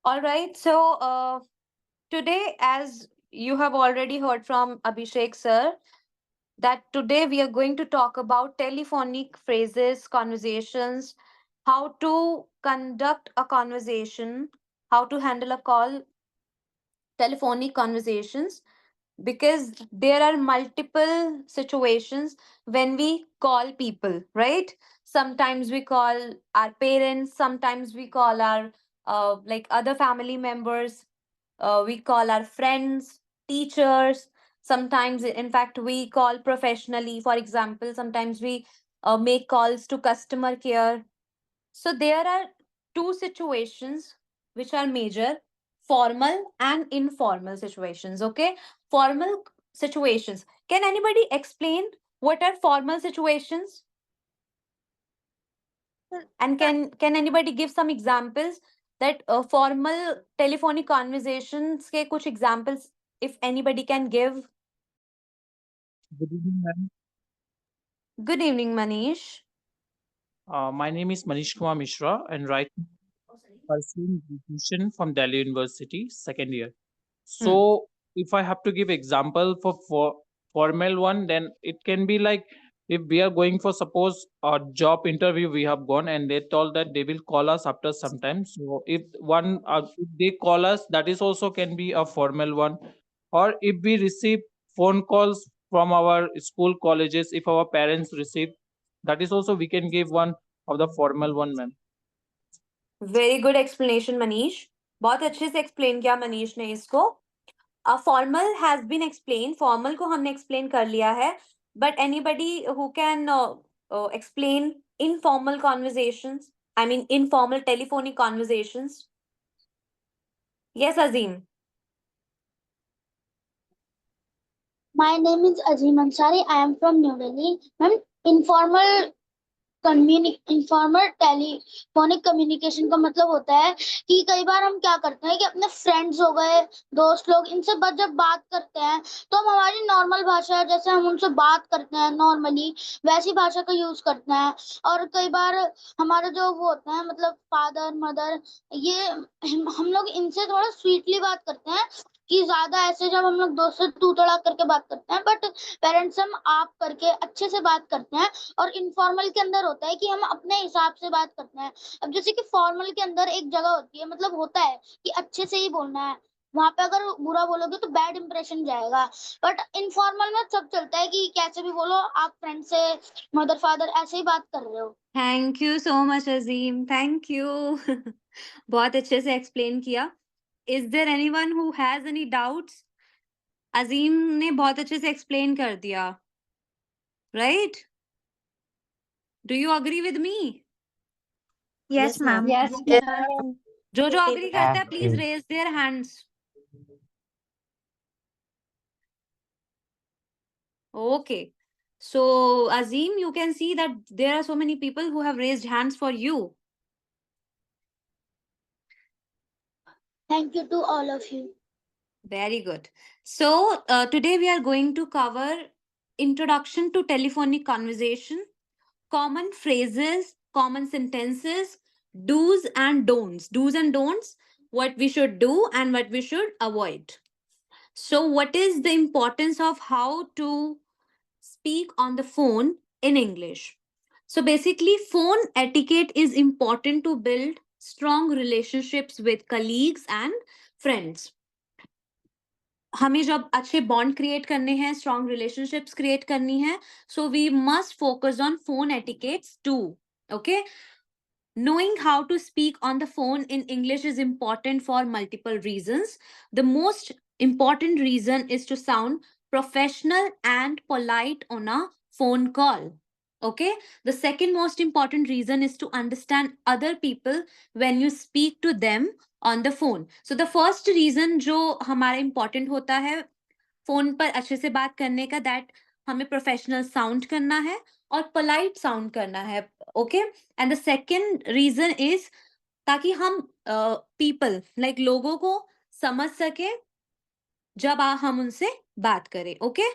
All right. Today, as you have already heard from Abhishek sir, that today we are going to talk about telephonic phrases, conversations, how to conduct a conversation, how to handle a call, telephonic conversations, because there are multiple situations when we call people, right? Sometimes we call our parents, sometimes we call our like other family members, we call our friends, teachers. Sometimes, in fact, we call professionally. For example, sometimes we make calls to customer care. So there are two situations which are major: formal and informal situations. Okay, formal situations. Can anybody explain what are formal situations? And can anybody give some examples that formal telephonic conversations के कुछ examples if anybody can give? Good evening, ma'am. Good evening, Manish. My name is Manish Kumar Mishra, and right now I'm pursuing graduation from Delhi University, second year. Hmm. So, if I have to give example for formal one, then it can be like if we are going for suppose a job interview, we have gone and they told that they will call us after some time. So, if they call us, that is also can be a formal one. Or if we receive phone calls from our school colleges, if our parents receive, that is also we can give one of the formal one, ma'am. Very good explanation, Manish. बहुत अच्छे से explain किया मनीष ने इसको. Formal has been explained. Formal को हमने explain कर लिया है. But anybody who can explain informal conversations? I mean informal telephonic conversations. Yes, Azim. My name is Azim Ansari. I am from New Delhi. Ma'am, informal informal telephonic communication का मतलब होता है कि कई बार हम क्या करते हैं कि अपने फ्रेंड्स हो गए, दोस्त लोग, इनसे जब बात करते हैं तो हम हमारी नॉर्मल भाषा, जैसे हम उनसे बात करते हैं नॉर्मली, वैसी भाषा का यूज करते हैं. और कई बार हमारे जो वो होते हैं, मतलब फादर मदर, ये हम लोग इनसे थोड़ा स्वीटली बात करते हैं कि ज्यादा ऐसे जब हम लोग दोस्त से तू तड़ाक करके बात करते हैं, बट पेरेंट्स हम आप करके अच्छे से बात करते हैं. और इनफॉर्मल के अंदर होता है कि हम अपने हिसाब से बात करते हैं. अब जैसे कि फॉर्मल के अंदर एक जगह होती है, मतलब होता है कि अच्छे से ही बोलना है, वहां पे अगर बुरा बोलोगे तो बैड इंप्रेशन जाएगा. बट इनफॉर्मल में सब चलता है कि कैसे भी बोलो, आप फ्रेंड से, मदर फादर ऐसे ही बात कर रहे हो. Thank you so much Azeem, thank you. बहुत अच्छे से एक्सप्लेन किया. Is there anyone who has any doubts? Azeem ने बहुत अच्छे से एक्सप्लेन कर दिया, right? Do you agree with me? Yes, Yes, ma'am. ma'am. Yes, Yes, ma'am. ma'am. जो जो अग्री करता है please Agree. Raise their hands. Okay. So, Azim, you can see that there are so many people who have raised hands for you. Thank you to all of you. Very good. So, today we are going to cover introduction to telephonic conversation, common phrases, common sentences, do's and don'ts. Do's and don'ts, what we should do and what we should avoid. So, what is the importance of how to speak on the phone in English? So, basically, phone etiquette is important to build strong relationships with colleagues and friends. हमें जब अच्छे bond create करने हैं, strong relationships create करनी है, so we must focus on phone etiquettes too. Okay. Knowing how to speak on the phone in English is important for multiple reasons. The most important reason is to sound professional and polite on a phone call. Okay. The second most important reason is to understand other people when you speak to them on the phone. So the first reason जो हमारा important होता है phone पर अच्छे से बात करने का, दैट हमें प्रोफेशनल साउंड करना है और पोलाइट साउंड करना है. Okay. And the second reason is ताकि हम पीपल लाइक लोगों को समझ सके जब हम उनसे बात करें. Okay.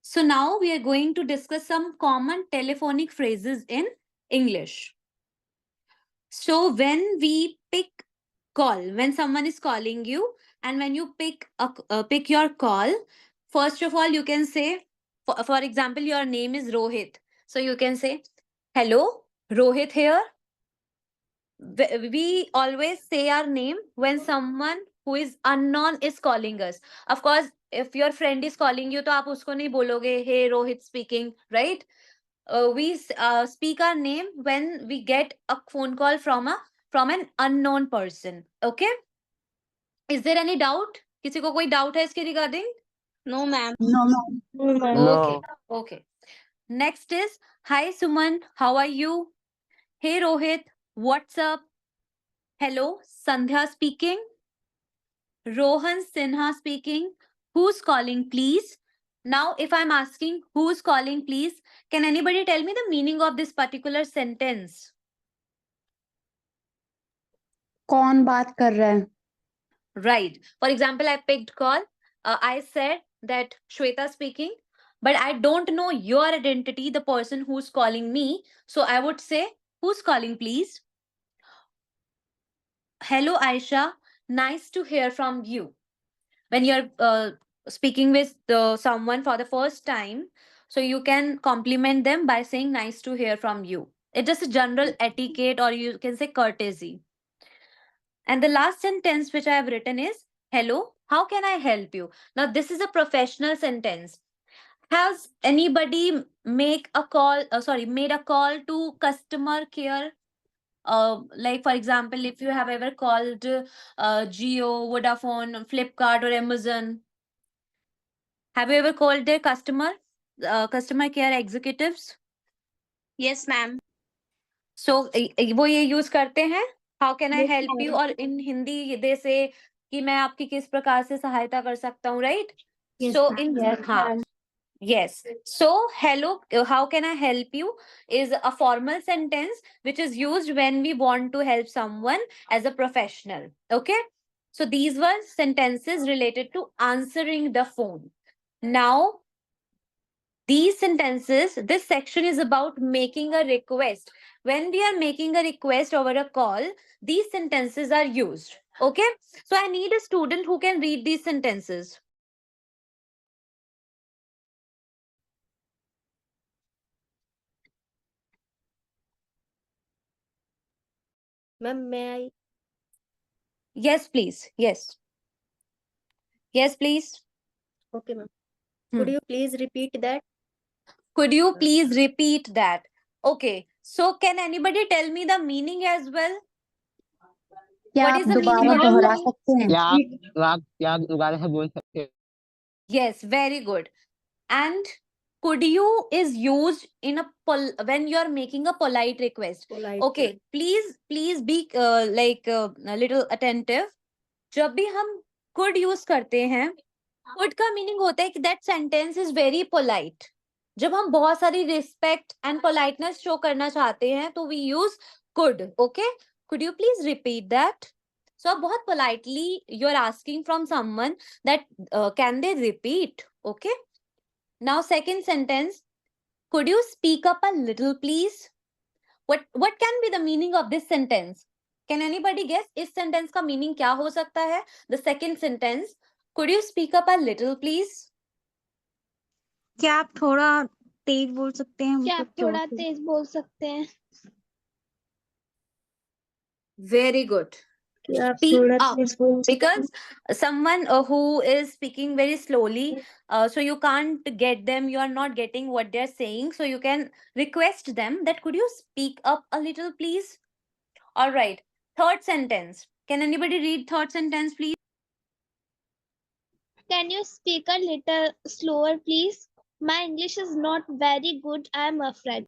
So now we are going to discuss some common telephonic phrases in English. So when we pick call. When someone is calling you, and when you pick your call, first of all you can say, for example, your name is Rohit, so you can say, hello, Rohit here. We always say our name when someone who is unknown is calling us. Of course, if your friend is calling you, तो आप उसको नहीं बोलोगे, hey Rohit speaking, right? We speak our name when we get a phone call from an unknown person. Okay? Is there any doubt? किसी को कोई doubt है इसके regarding? No, ma'am. No, ma'am. Okay. Okay. Next is, hi Suman, how are you? Hey Rohit, what's up? Hello, Sandhya speaking. Rohan Sinha speaking. Who's calling, please? Now, if I'm asking who's calling, please, can anybody tell me the meaning of this particular sentence? कौन बात कर रहा है? Right. For example, I picked call. I said that Shweta speaking, but I don't know your identity, the person who's calling me. So I would say, who's calling, please? Hello, Aisha. Nice to hear from you. When you're speaking with someone for the first time, so you can compliment them by saying, nice to hear from you. It's just a general etiquette, or you can say courtesy. And the last sentence which I have written is, hello, how can I help you? Now, this is a professional sentence. Has anybody made a call to customer care? Like, for example, if you have ever called Jio, Vodafone, Flipkart, or Amazon, have you ever called their customer care executives? Yes, ma'am. So वो ये use करते हैं, how can I Yes, help you, ma'am. और इन हिंदी दे से कि मैं आपकी किस प्रकार से सहायता कर सकता हूँ, राइट? Yes, सो ma'am. इन Yes, हाँ, ma'am. yes. So hello, how can I help you is a formal sentence which is used when we want to help someone as a professional. Okay, so these were sentences related to answering the phone. Now, these sentences, this section is about making a request. When we are making a request over a call, these sentences are used. Okay, so I need a student who can read these sentences. Ma'am, may I? Yes, please. Yes. Yes, please. Okay, ma'am. Hmm. Could you please repeat that? Could you please repeat that? Okay, so can anybody tell me the meaning as well? क्या What आप is the meaning दोबारा of the दोहरा meaning? सकते हैं? क्या दोबारा से बोल सकते हैं? Yes, very good. And could you is used in a when you are making a polite request. Polite. Okay, please be a little attentive. जब भी हम could use करते हैं, could का meaning होता है कि that sentence is very polite. जब हम बहुत सारी respect and politeness show करना चाहते हैं, तो we use could. Okay, could you please repeat that? So आप बहुत politely you're asking from someone that can they repeat? Okay. Now, second sentence, could you speak up a little, please? What can be the meaning of this sentence? Can anybody guess? इस sentence का meaning क्या हो सकता है? The second sentence, could you speak up a little, please? क्या आप थोड़ा तेज बोल सकते हैं? क्या आप मतलब थोड़ा जोर से? तेज बोल सकते हैं? Very good. क्या आप Speak थोड़ा up. तेज बोल सकते हैं? Because someone who is speaking very slowly, so you can't get them, you are not getting what they're saying, so you can request them that could you speak up a little, please? All right. Third sentence. Can anybody read third sentence, please? Can you speak a little slower, please? My English is not very good, I am afraid.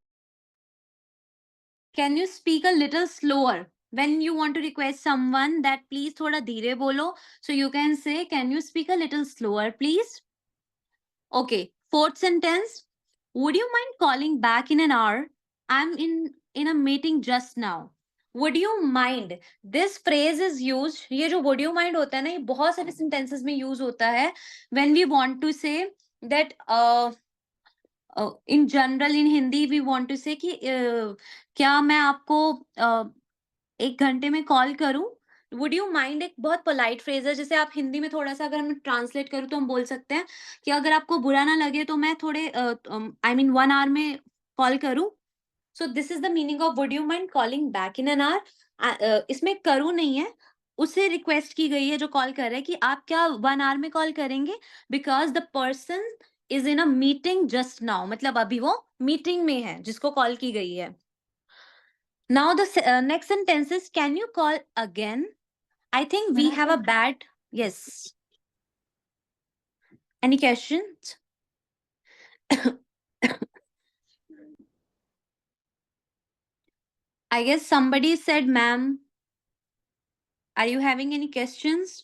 Can you speak a little slower? When you want to request someone that please thoda dheere bolo, so you can say, can you speak a little slower, please? Okay. Fourth sentence. Would you mind calling back in an hour? I'm in a meeting just now. Would you mind? This phrase is used. ये जो would you mind होता है ना, ये बहुत सारे sentences में use होता है when we want to say that in general in Hindi we want to say कि क्या मैं आपको 1 घंटे में कॉल करूं? वुड यू माइंड, एक बहुत पोलाइट फ्रेज है, जैसे आप हिंदी में थोड़ा सा अगर हम ट्रांसलेट करूँ तो हम बोल सकते हैं कि अगर आपको बुरा ना लगे तो मैं थोड़े आई मीन 1 आवर में कॉल करूँ. So this is the meaning of would you mind calling back in an hour. इसमें करूँ नहीं है, उससे रिक्वेस्ट की गई है जो कॉल कर रहा है कि आप क्या 1 आवर में कॉल करेंगे, because the person is in a meeting just now, मतलब अभी वो मीटिंग में है जिसको कॉल की गई है. Now the next sentence is, can you call again? I think we have a bad, yes. Any questions? I guess somebody said, ma'am. Are you having any questions?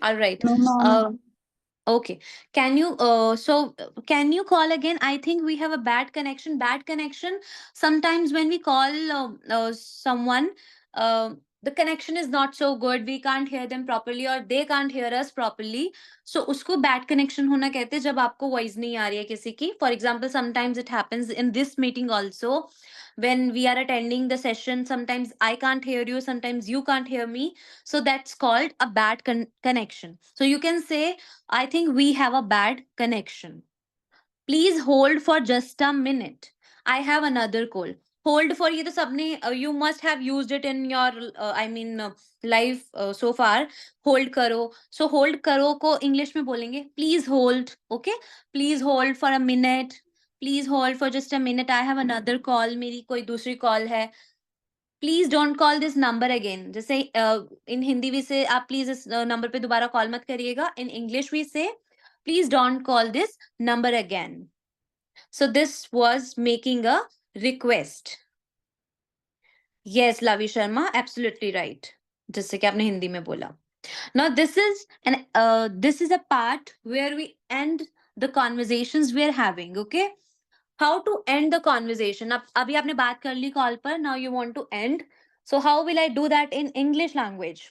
All right. No, ma'am. Okay. Can you can you call again? I think we have a bad connection. Bad connection. Sometimes when we call someone, the connection is not so good. We can't hear them properly or they can't hear us properly. So उसको bad connection होना कहते हैं जब आपको voice नहीं आ रही है किसी की. For example, sometimes it happens in this meeting also. When we are attending the session, sometimes I can't hear you, sometimes you can't hear me. So that's called a bad connection. So you can say, I think we have a bad connection. Please hold for just a minute. I have another call. Hold for, ये तो सबने you must have used it in your life so far. Hold करो. So hold करो को English में बोलेंगे please hold. Okay, please hold for a minute. Please hold for just a minute. I have another call. मेरी कोई दूसरी call है. Please don't call this number again. जैसे इन हिंदी भी से आप प्लीज इस नंबर पे दोबारा कॉल मत करिएगा. इन इंग्लिश भी say please don't call this number again. So this was making a request. Yes Lavi Sharma, absolutely right, जिससे कि आपने हिंदी में बोला. Now this is a part where we end the conversations we are having. Okay, how to end the conversation. अब अभी आपने बात कर ली कॉल पर. Now you want to end. So how will I do that in English language?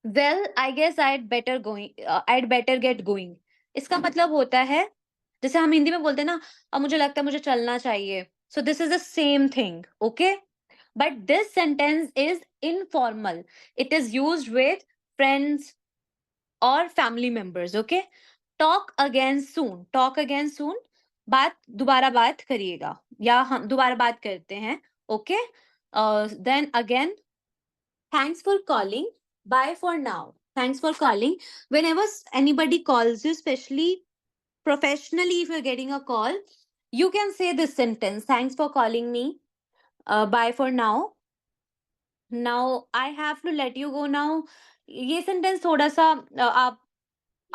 Well, I guess I'd better get going. इसका मतलब होता है जैसे हम हिंदी में बोलते हैं ना, अब मुझे लगता है मुझे चलना चाहिए. So this is the same thing. Okay, but this sentence is informal. It is used with friends or family members. Okay, talk again soon. Talk again soon. दोबारा बात करिएगा या हम दोबारा बात करते हैं. Okay, then again, thanks for calling. Bye for now. Thanks for calling. Whenever anybody calls you, especially professionally, if you're getting a call, you can say this sentence: thanks for calling me. Bye for now. Now I have to let you go now. ये sentence थोड़ा सा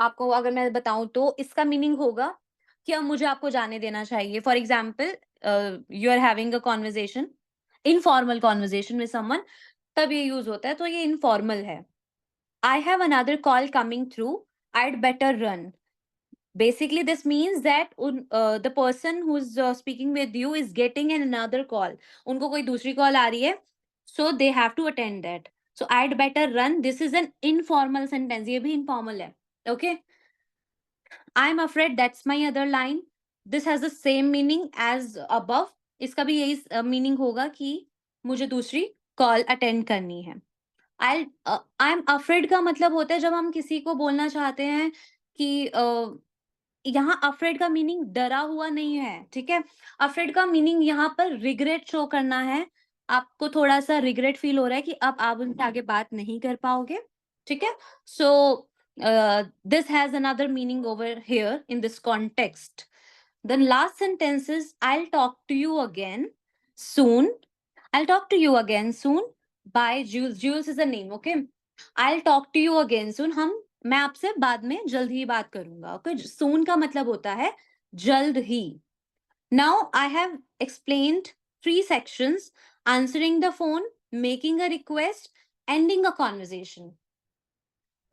आपको अगर मैं बताऊं तो इसका meaning होगा कि अब मुझे आपको जाने देना चाहिए. For example, you are having a conversation, informal conversation with someone, तब ये यूज होता है. तो ये इनफॉर्मल है. I have another call coming through, I'd better run. Basically this means that the person who's speaking with you is getting another call. उनको कोई दूसरी कॉल आ रही है, so they have to attend that. So I'd better run. This is an informal sentence. ये भी informal है. Okay, I'm afraid, that's my other line. This has the same meaning as above. इसका भी यही meaning होगा कि मुझे दूसरी कॉल अटेंड करनी है. I'm afraid का मतलब होता है जब हम किसी को बोलना चाहते हैं कि यहाँ afraid का मीनिंग डरा हुआ नहीं है. ठीक है, afraid का मीनिंग यहाँ पर रिग्रेट शो करना है. आपको थोड़ा सा रिग्रेट फील हो रहा है कि अब आप उनसे आगे बात नहीं कर पाओगे. ठीक है, सो this has another meaning over here in this context. The last sentence is, I'll talk to you again soon. I'll talk to you again soon. By Jules. Jules is a name. Okay, I'll talk to you again soon. मैं आपसे बाद में जल्द ही बात करूंगा. Okay, soon का मतलब होता है जल्द ही. Now I have explained 3 sections: answering the phone, making a request, ending a conversation.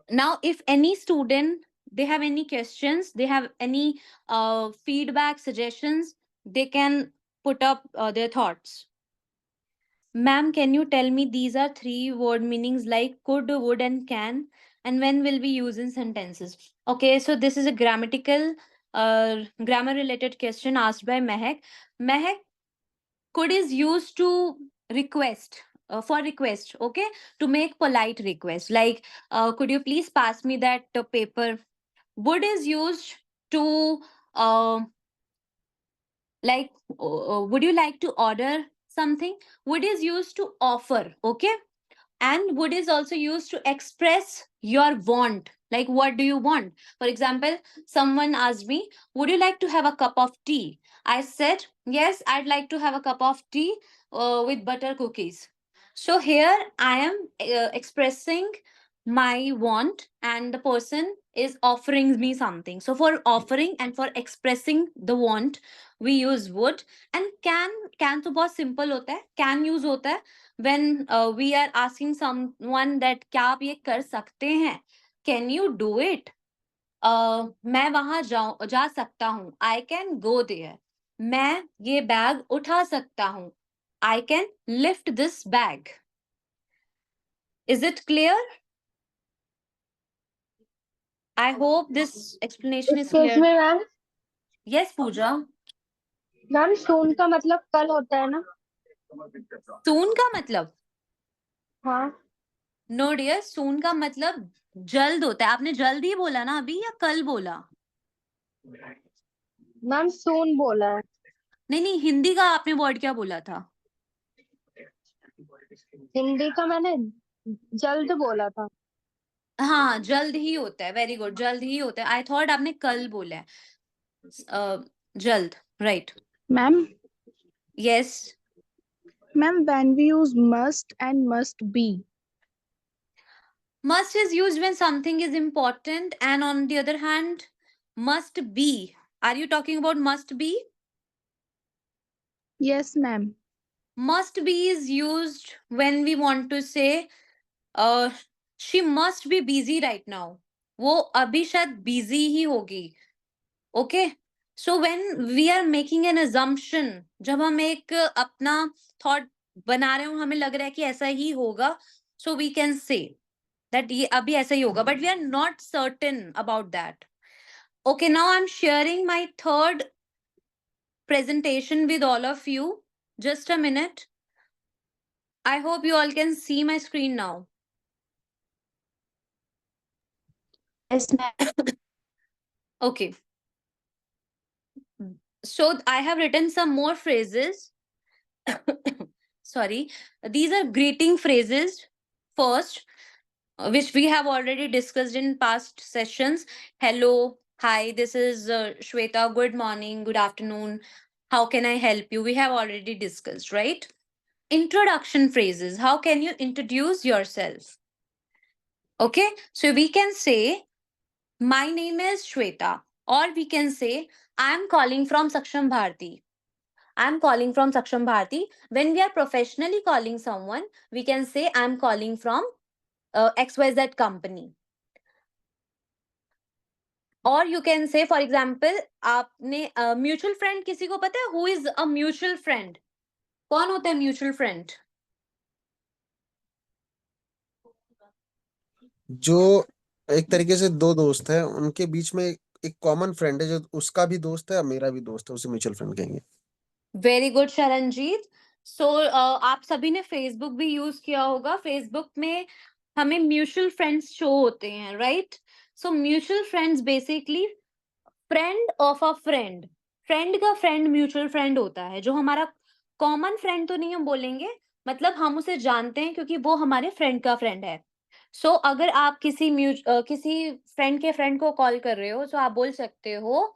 Now if any student, they have any questions, they have any feedback, suggestions, they can put up their thoughts. Ma'am, can you tell me, these are 3 word meanings like could, would and can, and when will we use in sentences? Okay, so this is a grammar related question asked by Mehak. Mehak, could is used to request. for request, okay, to make polite request, like could you please pass me that paper. Would is used to uh, like would you like to order something. Would is used to offer, okay, and would is also used to express your want, like what do you want. For example, someone asked me, would you like to have a cup of tea? I said, yes, I'd like to have a cup of tea with butter cookies. So here I am expressing my want, and the person is offering me something. So for offering and for expressing the want, we use would. And can तो बहुत simple होता है, can use होता है when we are asking someone that क्या आप ये कर सकते हैं, can you do it. मैं वहां जा सकता हूँ, I can go there. मैं ये बैग उठा सकता हूँ, I can lift this bag. Is it clear? I hope this explanation is Excuse clear. me, ma'am. Yes, Pooja. Ma'am soon का मतलब कल होता है ना? Soon का मतलब? हाँ. No dear, soon का मतलब जल्द होता है. आपने जल्द ही बोला ना अभी, या कल बोला? मैम soon बोला है. नहीं, हिंदी का आपने वर्ड क्या बोला था? हिंदी का मैंने जल्द बोला था. हाँ, जल्द ही होता है. वेरी गुड, जल्द ही होता है. आई थॉट आपने कल बोला है. जल्द, right. Ma'am yes. Ma'am when we use must and must be. Must is used when something is important, and on the other hand, must be. Are you talking about must be? Yes ma'am. Must be is used when we want to say uh, she must be busy right now. वो अभी शायद busy ही होगी. Okay. So when we are making an assumption, जब हम एक अपना thought बना रहे हो, हमें लग रहा है कि ऐसा ही होगा, so we can say that ये अभी ऐसा ही होगा, but we are not certain about that. Okay, now I'm sharing my third presentation with all of you. Just a minute. I hope you all can see my screen now. Yes, ma'am. Okay. So I have written some more phrases. Sorry. These are greeting phrases first, which we have already discussed in past sessions. Hello, hi, this is Shweta. Good morning, good afternoon. How can I help you? We have already discussed, right? Introduction phrases. How can you introduce yourself? Okay, so we can say, my name is Shweta, or we can say, I'm calling from Saksham Bharti. I'm calling from Saksham Bharti. When we are professionally calling someone, we can say, I'm calling from XYZ company. Or you can say, for example, आपने mutual friend किसी को पता है? Who is a mutual friend? कौन होता है mutual friend? जो एक तरीके से दो दोस्त हैं, उनके बीच में एक कॉमन फ्रेंड है, जो उसका भी दोस्त है और मेरा भी दोस्त है, उसे म्यूचुअल फ्रेंड कहेंगे. Very good Sharanjeet. सो आप सभी ने फेसबुक भी यूज किया होगा. फेसबुक में हमें म्यूचुअल फ्रेंड्स शो होते हैं, right? So mutual friends basically friend of a friend. Friend का फ्रेंड म्यूचुअल फ्रेंड होता है. जो हमारा कॉमन फ्रेंड तो नहीं हम बोलेंगे, मतलब हम उसे जानते हैं क्योंकि वो हमारे फ्रेंड का फ्रेंड है. सो अगर आप किसी फ्रेंड के फ्रेंड को कॉल कर रहे हो, तो आप बोल सकते हो,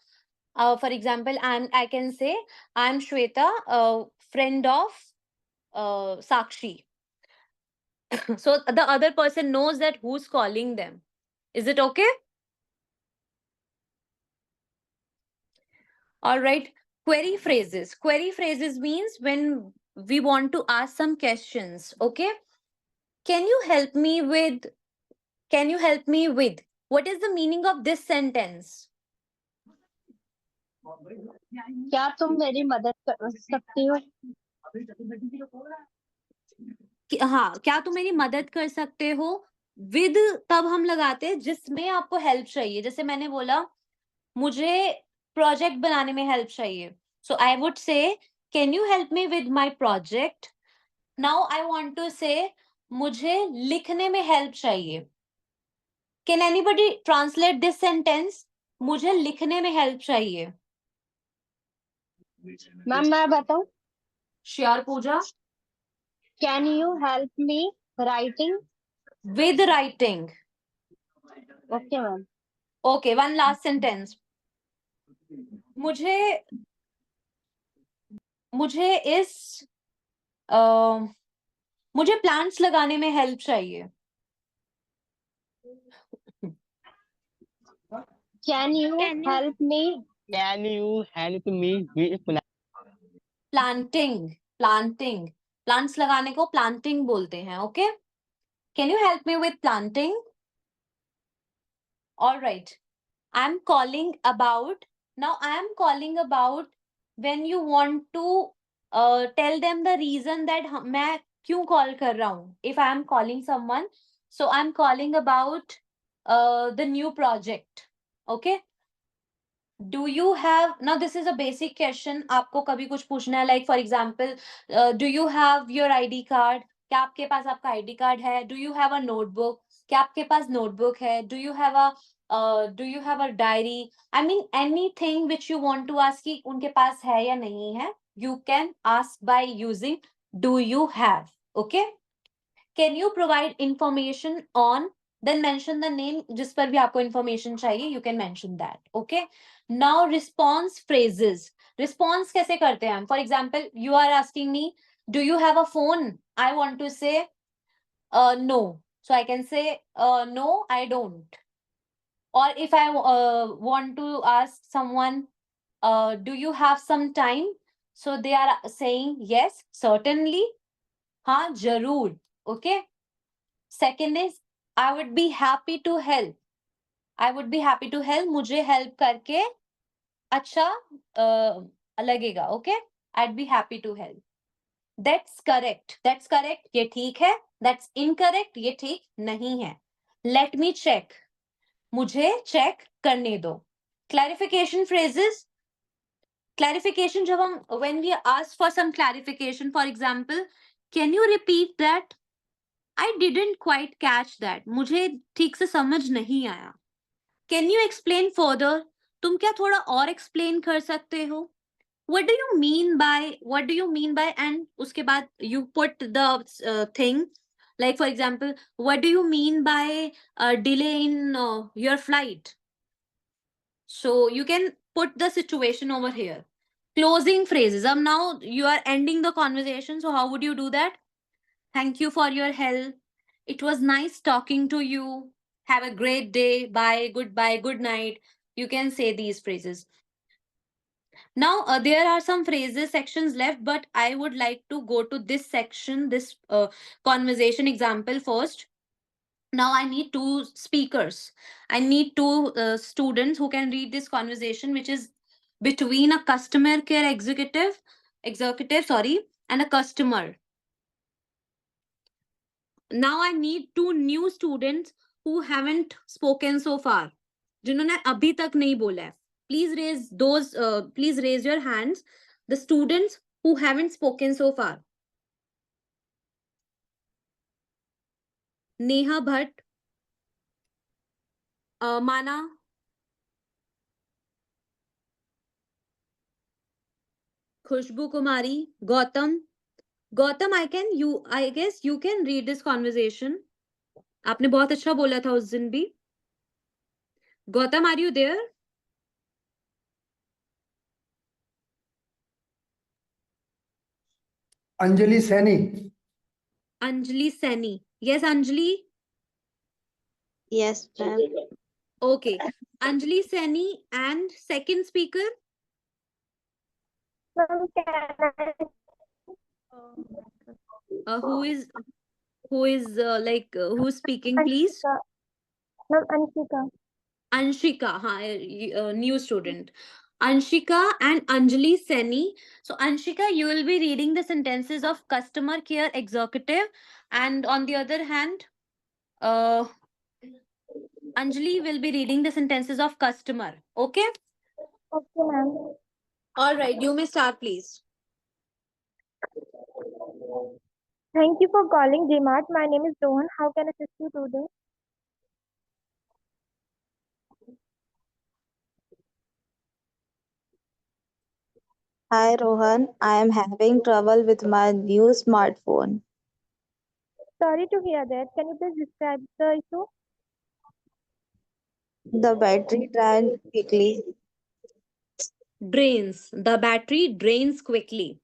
for example, I can say, I'm Shweta, a friend of Sakshi. So the other person knows that who's calling them. Is it okay? All right. Query phrases. Query phrases means when we want to ask some questions. Okay. Can you help me with? Can you help me with? What is the meaning of this sentence? क्या तुम मेरी मदद कर सकती हो? हाँ, क्या तुम मेरी मदद कर सकते हो? विद तब हम लगाते हैं जिसमें आपको हेल्प चाहिए. जैसे मैंने बोला, मुझे प्रोजेक्ट बनाने में हेल्प चाहिए. So I would say, can you help me with my project? Now I want to say मुझे लिखने में help चाहिए. Can anybody translate this sentence? मुझे लिखने में help चाहिए. मैम मैं बताऊं? Sure, Pooja. Can you help me writing? With writing. Okay, ma'am. Okay, one last sentence. मुझे मुझे प्लांट्स लगाने में हेल्प चाहिए. Can you help me? Can you help me with planting plants लगाने को प्लांटिंग बोलते हैं. Okay, can you help me with planting? All right, I am calling about when you want to tell them the reason that मैं क्यों call कर रहा हूँ. if I am calling someone, so I am calling about the new project. okay, do you have, now this is a basic question, आपको कभी कुछ पूछना है, like for example, do you have your ID card? क्या आपके पास आपका ID card है? Do you have a notebook? क्या आपके पास notebook है? Do you have a diary? I mean anything which you want to ask कि उनके पास है या नहीं है, you can ask by using do you have. okay, can you provide information on, then mention the name जिस पर भी आपको information चाहिए, you can mention that. okay, now response phrases. response कैसे करते हैं हम? for example, you are asking me, do you have a phone? I want to say no, so I can say no, I don't. Or if I want to ask someone, do you have some time? So they are saying yes, certainly, हाँ जरूर. okay, second is I would be happy to help. मुझे help करके अच्छा लगेगा. okay, I'd be happy to help. That's correct. ये ठीक है. That's incorrect. ये ठीक नहीं है. Let me check. मुझे check करने दो. Clarification phrases. Clarification जब हम, when we ask for some clarification, for example, can you repeat that? I didn't quite catch that. मुझे ठीक से समझ नहीं आया. Can you explain further? तुम क्या थोड़ा और explain कर सकते हो? What do you mean by? And उसके बाद you put the thing. Like for example, what do you mean by delay in your flight? So you can put the situation over here. Closing phrases. Now you are ending the conversation. So how would you do that? Thank you for your help. It was nice talking to you. Have a great day. Bye, goodbye, good night. You can say these phrases. Now, there are some phrases sections left, but I would like to go to this section, this conversation example first. Now, I need two speakers. I need two students who can read this conversation, which is between a customer care executive, and a customer. Now I need two new students who haven't spoken so far. जिन्होंने अभी तक नहीं बोला है. Please raise your hands. The students who haven't spoken so far. Neha Bhatt, Mana, Khushbu Kumari, Gautam. Gautam, I guess you can read this conversation. आपने बहुत अच्छा बोला था उस दिन भी. Gautam, are you there? Anjali Saini. Anjali Saini. Yes, Anjali. Yes, ma'am. Okay. Anjali Saini and second speaker. Who's speaking, please? Anshika. Anshika, new student. Anshika and Anjali Seni. So Anshika, you will be reading the sentences of customer care executive, and on the other hand, Anjali will be reading the sentences of customer. Okay? Okay, ma'am. All right, you may start, please. Thank you for calling DMart. My name is Rohan. How can I assist you today? Hi Rohan, I am having trouble with my new smartphone. Sorry to hear that. Can you please describe the issue? The battery drained quickly. The battery drains quickly.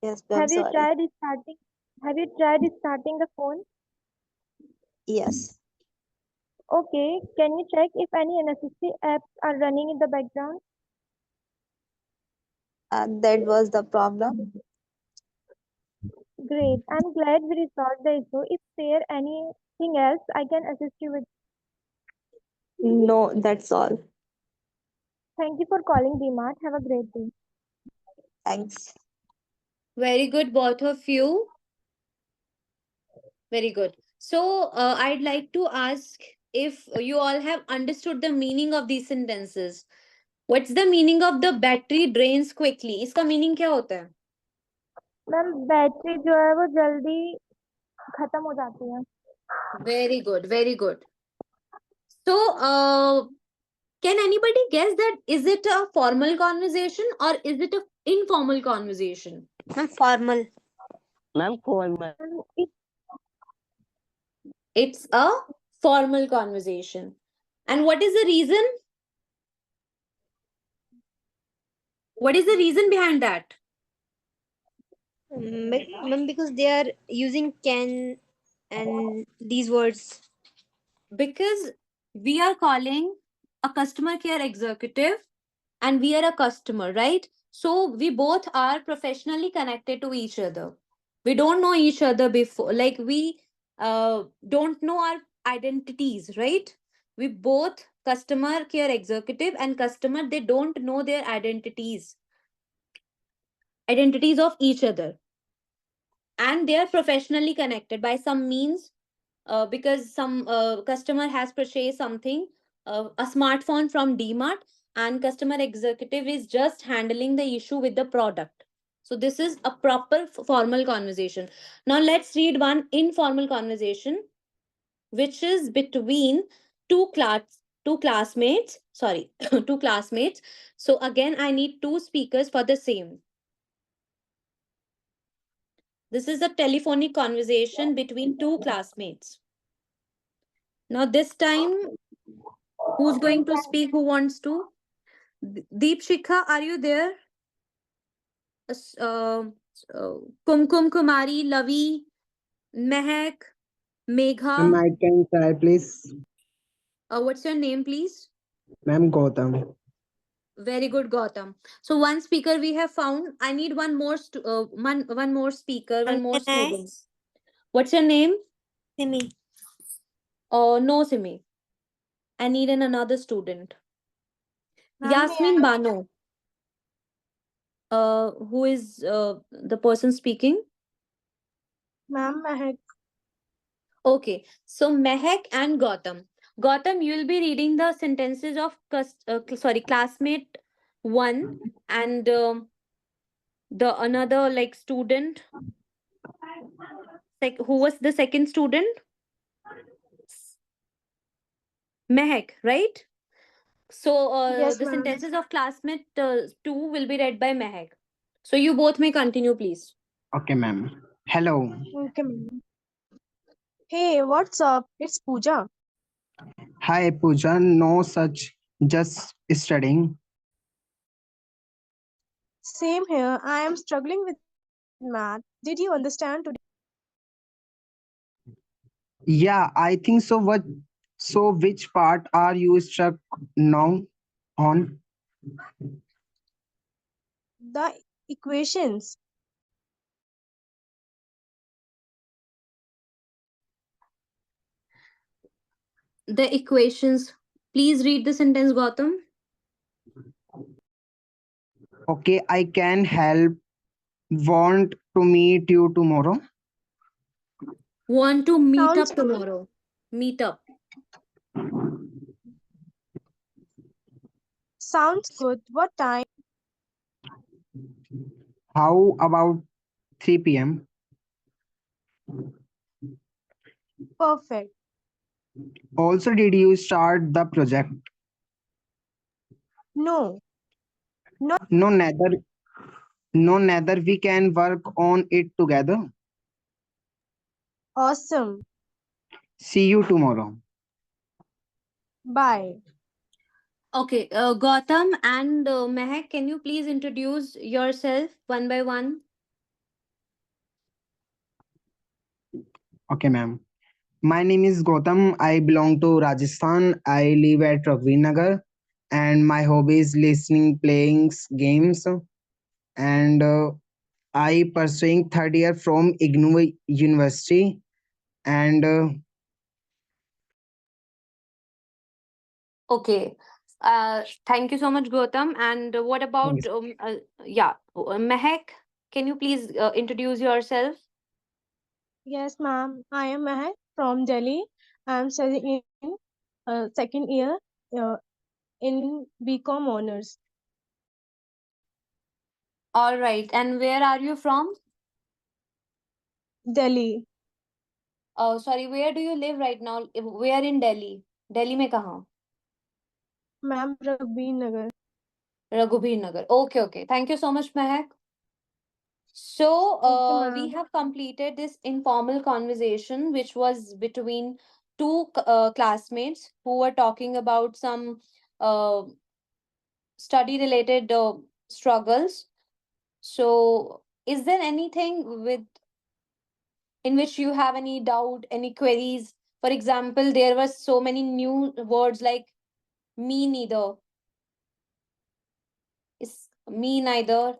Yes, I'm Have you sorry. tried restarting? Have you tried restarting the phone? Yes, Okay. Can you check if any unnecessary apps are running in the background? that was the problem. Great. I'm glad we resolved the issue. If there anything else I can assist you with, No, that's all. thank you for calling DMart. Have a great day. Thanks. Very good, both of you. Very good. So, I'd like to ask if you all have understood the meaning of these sentences. What's the meaning of the battery drains quickly? इसका meaning क्या होता है? Ma'am battery जो है वो जल्दी खत्म हो जाती है. Very good, very good. So, can anybody guess that is it a formal conversation or is it a informal conversation? Ma'am, formal. Ma'am, formal. It's a formal conversation. And what is the reason? What is the reason behind that? Ma'am, because they are using can and these words. Because we are calling a customer care executive and we are a customer, right? So we both are professionally connected to each other. We don't know each other before, like we don't know our identities, right? We both customer care executive and customer, they don't know their identities of each other, and they are professionally connected by some means, because some customer has purchased something, a smartphone from DMart, and customer executive is just handling the issue with the product. So this is a proper formal conversation. Now let's read one informal conversation, which is between two classmates. Sorry, two classmates. So again, I need two speakers for the same. This is a telephonic conversation between two classmates. Now this time, who's going to speak? Who wants to? Deep Shikha, are you there? S- Uh, Kumkum Kumari, Lavi, Mehak, Megha. Ma'am, I can try, please. What's your name, please? Ma'am, Gautam. Very good, Gautam. So one speaker we have found. I need one more one more speaker, one more Can I? student. What's your name? Simi. No, Simi. I need another student. Ma'am, may Yasmin Bano. Who is the person speaking? Ma'am, Mehak. Okay, so Mehak and Gautam. Gautam, you will be reading the sentences of classmate one and the another like student. Who was the second student? Mehak, right? So Yes, the ma'am. sentences of classmate two will be read by Mehak. So you both may continue, please. Okay, ma'am. Hello. Okay, ma'am. Hey, what's up? It's Pooja. Hi, Pooja. No such, just studying. Same here. I am struggling with math. Did you understand today? Yeah, I think so. So which part are you stuck now on? The equations. The equations. Please read the sentence, Gautam. Okay, I can help. Want to meet you tomorrow? Want to meet Sounds up tomorrow. Meet up. Sounds good. What time? How about 3 p.m.? Perfect. Also, did you start the project? No, not No, neither. No, neither. We can work on it together. awesome. See you tomorrow. Bye. Okay, Gautam and Mehak, can you please introduce yourself one by one? Okay, ma'am. My name is Gautam. I belong to Rajasthan. I live at Nagar, and my hobby is listening, playing games, and I pursuing third year from IGNOU University. And Okay. Thank you so much, Gautam. And what about, Mehak, can you please introduce yourself? Yes, ma'am. I am Mehak from Delhi. I am studying in second year uh, in BCom honors. All right. And where are you from? Delhi. Oh, sorry, where do you live right now? Where in Delhi? Delhi में कहाँ? Ma'am, Raghbir Nagar. Raghubir Nagar. Okay, okay. Thank you so much, Mehak. So, Okay, we ma'am. have completed this informal conversation, which was between two classmates who were talking about some uh, study related struggles. So, is there anything with in which you have any doubt, any queries? For example, there were so many new words like me neither, is me neither,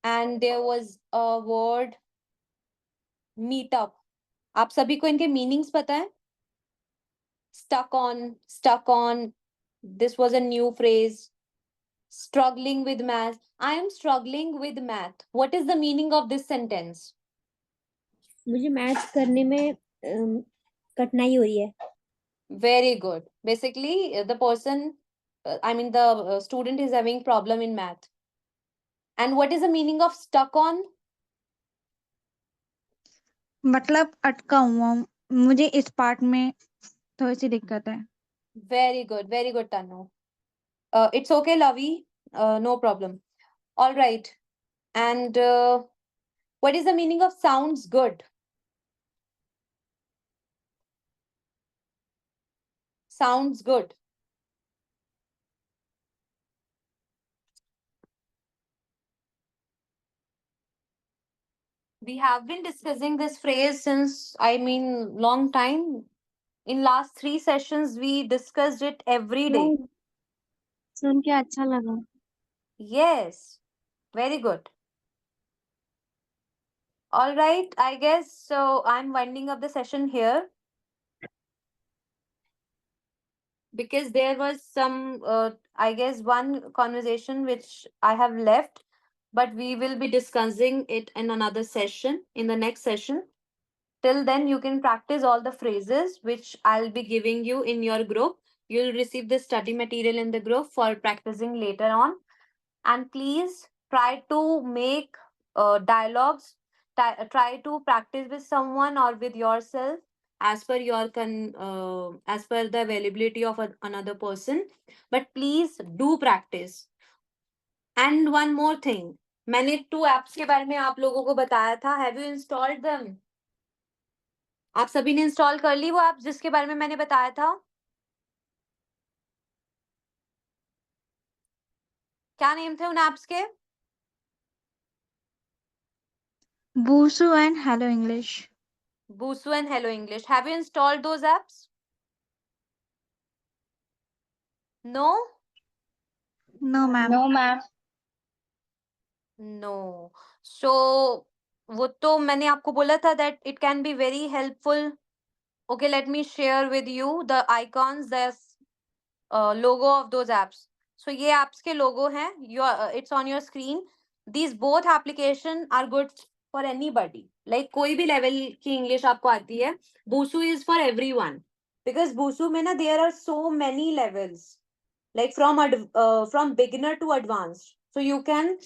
and there was a word meet up. आप सभी को इनके meanings पता है? Stuck on. This was a new phrase. Struggling with math. I am struggling with math. What is the meaning of this sentence? मुझे maths करने में कठिनाई हो रही है. Very good. Basically, the person, the student is having problem in math. And what is the meaning of stuck on? मतलब अटका हुआ हूँ. मुझे इस पार्ट में थोड़ी सी दिक्कत है. Very good, Tanu. It's okay, Lavi. No problem. All right. And what is the meaning of sounds good? Sounds good. We have been discussing this phrase since, long time. In last 3 sessions, we discussed it every day. सुन के अच्छा लगा. Yes, very good. All right, I guess so. I'm winding up the session here because there was some, one conversation which I have left, but we will be discussing it in another session, in the next session. Till then, you can practice all the phrases which I'll be giving you in your group. You'll receive the study material in the group for practicing later on. And please try to make dialogues, try to practice with someone or with yourself as per as per the availability of another person. But please do practice. And one more thing, मैंने 2 apps के बारे में आप लोगों को बताया था. Have you installed them? आप सभी ने इंस्टॉल कर ली वो ऐप जिसके बारे में मैंने बताया था? क्या नेम थे उन एप्स के? Busu and Hello English. Busu and Hello English. Have you installed those apps? No? No, ma'am. No, ma'am. No. So, वो तो मैंने आपको बोला था that it can be very helpful. Okay, let me share with you the icons, the logo of those apps. So ये apps के logo हैं. It's on your screen. These both application are good for anybody. Like कोई भी level की English आपको आती है. Busu is for everyone. Because Busu में ना there are so many levels. Like from beginner to advanced. So you can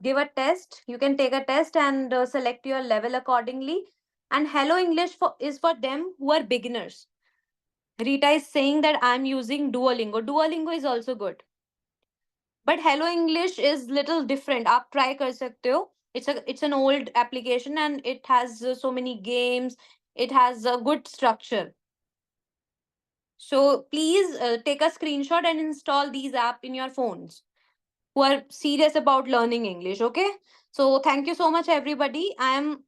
give a test. You can take a test and select your level accordingly. And Hello English is for them who are beginners. Rita is saying that I'm using Duolingo. Duolingo is also good. But Hello English is little different. आप try कर सकते हो. It's an old application and it has so many games. It has a good structure. So please take a screenshot and install these app in your phones who are serious about learning English. Okay. So thank you so much, everybody. I am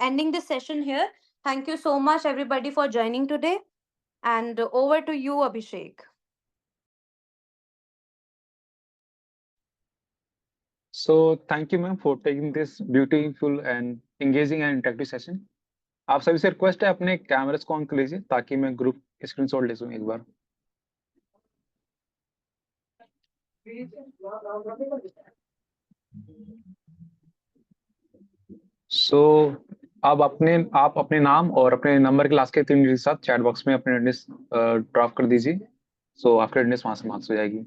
ending this session here. Thank you so much, everybody, for joining today. And over to you, Abhishek. So thank you, ma'am, for taking this beautiful and engaging and interactive session. आप सभी से request है अपने cameras को on कर लीजिए ताकि मैं ग्रुप स्क्रीनशॉट ले सकूं एक बार. So अब आप अपने नाम और अपने नंबर के लास्ट के 3 डिजिट के साथ चैट बॉक्स में अपने अटेंडेंस ड्रॉप कर दीजिए. सो आपकी अटेंडेंस वहां से मार्क्स हो जाएगी.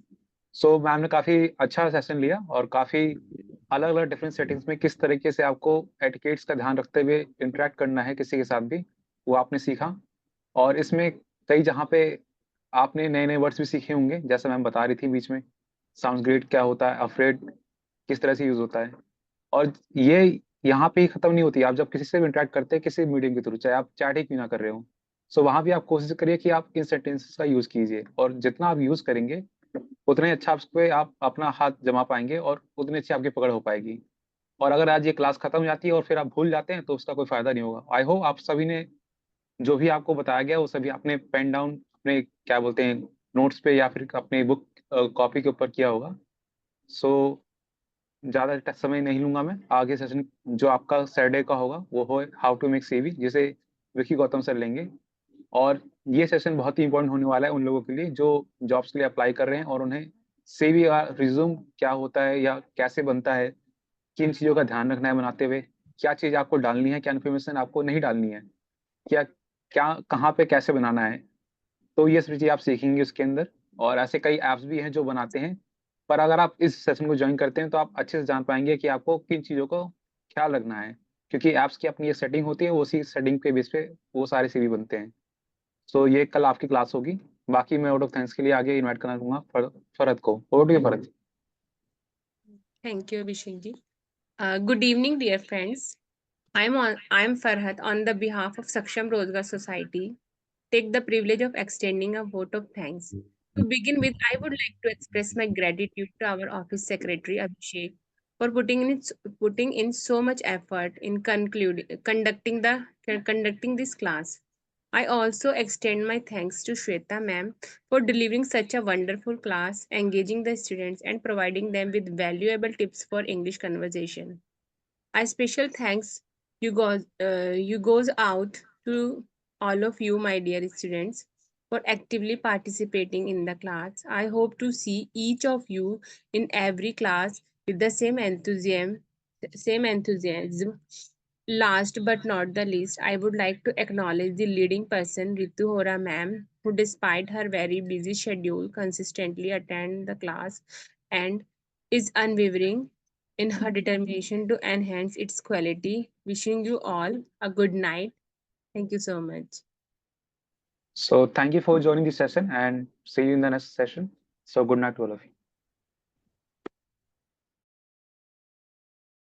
सो मैम ने काफी अच्छा सेशन लिया और काफी अलग अलग डिफरेंट सेटिंग्स में किस तरीके से आपको एटिकेट्स का ध्यान रखते हुए इंटरेक्ट करना है किसी के साथ भी, वो आपने सीखा. और इसमें कई जहाँ पे आपने नए नए वर्ड्स भी सीखे होंगे, जैसे मैम बता रही थी बीच में, साउंड्स ग्रेट क्या होता है, अफ्रेड किस तरह से यूज होता है. और ये यहाँ पे ही खत्म नहीं होती. आप जब किसी से भी इंटरेक्ट करते हैं किसी मीडियम के थ्रू, चाहे आप चैट ही क्यों ना कर रहे हो, सो वहां भी आप कोशिश करिए कि आप इन सेंटेंसेस का यूज कीजिए. और जितना आप यूज करेंगे उतने अच्छा आप पे आप अपना हाथ जमा पाएंगे और उतनी अच्छी आपकी पकड़ हो पाएगी. और अगर आज ये क्लास खत्म हो जाती है और फिर आप भूल जाते हैं तो उसका कोई फायदा नहीं होगा. आई होप आप सभी ने जो भी आपको बताया गया वो सभी आपने पेन डाउन अपने क्या बोलते हैं नोट्स पे या फिर अपने बुक कॉपी के ऊपर किया होगा. सो ज़्यादा समय नहीं लूंगा मैं. आगे सेशन जो आपका सैटरडे का होगा वो हो हाउ टू मेक सीवी, जिसे विकी गौतम सर लेंगे. और ये सेशन बहुत ही इंपॉर्टेंट होने वाला है उन लोगों के लिए जो जॉब्स के लिए अप्लाई कर रहे हैं और उन्हें सीवी या रिज्यूम क्या होता है या कैसे बनता है, किन चीज़ों का ध्यान रखना है बनाते हुए, क्या चीज़ आपको डालनी है, क्या इन्फॉर्मेशन आपको नहीं डालनी है, क्या क्या कहाँ पे कैसे बनाना है. तो ये सभी चीज़ आप सीखेंगे उसके अंदर. और ऐसे कई ऐप्स भी हैं जो बनाते हैं, पर अगर आप इस सेशन को ज्वाइन करते हैं तो आप अच्छे से जान पाएंगे कि आपको किन चीज़ों को ख्याल रखना है, क्योंकि ऐप्स की अपनी एक सेटिंग होती है, उसी सेटिंग के बेस पे वो सारे सीवी बनते हैं. सो ये कल आपकी क्लास होगी. बाकी मैं आउट ऑफ थैंक्स के लिए आगे इनवाइट करना चाहूँगा फरहत को. Over to you Farhat. Thank you, Abhishek ji. Good evening, dear friends. I am Farhat on the behalf of Saksham Rozgar Society. Take the privilege of extending a vote of thanks. To begin with, I would like to express my gratitude to our office secretary Abhishek for putting in so much effort in conducting this class. I also extend my thanks to Shweta ma'am for delivering such a wonderful class, engaging the students and providing them with valuable tips for English conversation. A special thanks you goes out to all of you, my dear students, for actively participating in the class. I hope to see each of you in every class with the same enthusiasm. Last but not the least, I would like to acknowledge the leading person, Ritu Hora ma'am, who despite her very busy schedule consistently attend the class and is unwavering in her determination to enhance its quality. Wishing you all a good night. Thank you so much. So thank you for joining this session and see you in the next session. So good night to all of you.